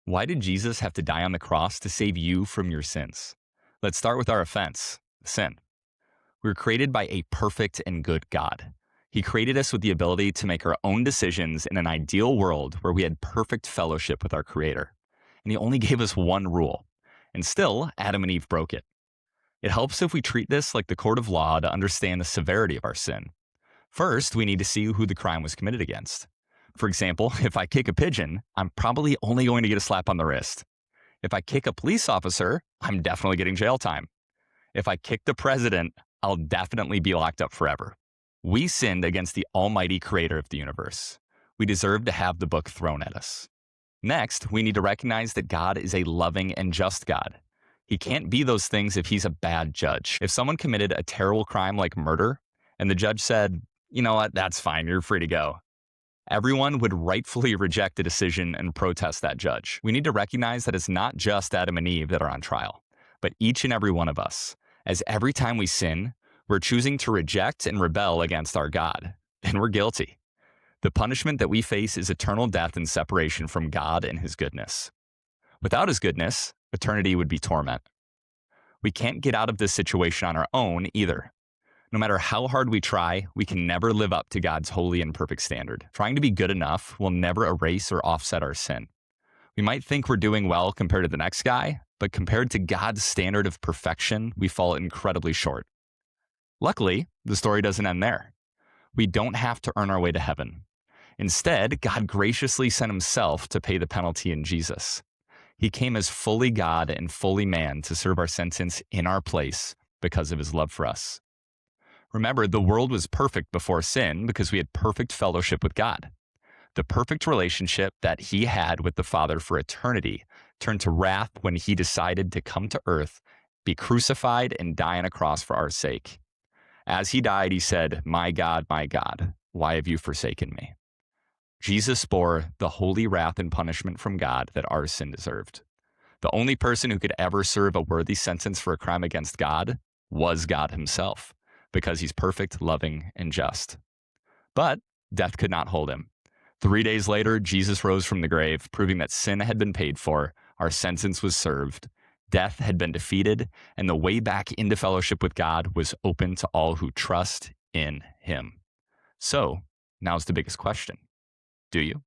Why did Jesus have to die on the cross to save you from your sins? Let's start with our offense, sin. We were created by a perfect and good God. He created us with the ability to make our own decisions in an ideal world where we had perfect fellowship with our Creator. And He only gave us one rule. And still, Adam and Eve broke it. It helps if we treat this like the court of law to understand the severity of our sin. First, we need to see who the crime was committed against. For example, if I kick a pigeon, I'm probably only going to get a slap on the wrist. If I kick a police officer, I'm definitely getting jail time. If I kick the president, I'll definitely be locked up forever. We sinned against the almighty creator of the universe. We deserve to have the book thrown at us. Next, we need to recognize that God is a loving and just God. He can't be those things if he's a bad judge. If someone committed a terrible crime like murder, and the judge said, you know what, that's fine, you're free to go, everyone would rightfully reject the decision and protest that judge. We need to recognize that it's not just Adam and Eve that are on trial, but each and every one of us. As every time we sin, we're choosing to reject and rebel against our God, and we're guilty. The punishment that we face is eternal death and separation from God and His goodness. Without His goodness, eternity would be torment. We can't get out of this situation on our own either. No matter how hard we try, we can never live up to God's holy and perfect standard. Trying to be good enough will never erase or offset our sin. We might think we're doing well compared to the next guy, but compared to God's standard of perfection, we fall incredibly short. Luckily, the story doesn't end there. We don't have to earn our way to heaven. Instead, God graciously sent Himself to pay the penalty in Jesus. He came as fully God and fully man to serve our sentence in our place because of His love for us. Remember, the world was perfect before sin because we had perfect fellowship with God. The perfect relationship that He had with the Father for eternity turned to wrath when He decided to come to earth, be crucified, and die on a cross for our sake. As He died, He said, my God, why have you forsaken me?" Jesus bore the holy wrath and punishment from God that our sin deserved. The only person who could ever serve a worthy sentence for a crime against God was God Himself, because He's perfect, loving, and just. But death could not hold Him. 3 days later, Jesus rose from the grave, proving that sin had been paid for, our sentence was served, death had been defeated, and the way back into fellowship with God was open to all who trust in Him. So, now's the biggest question. Do you?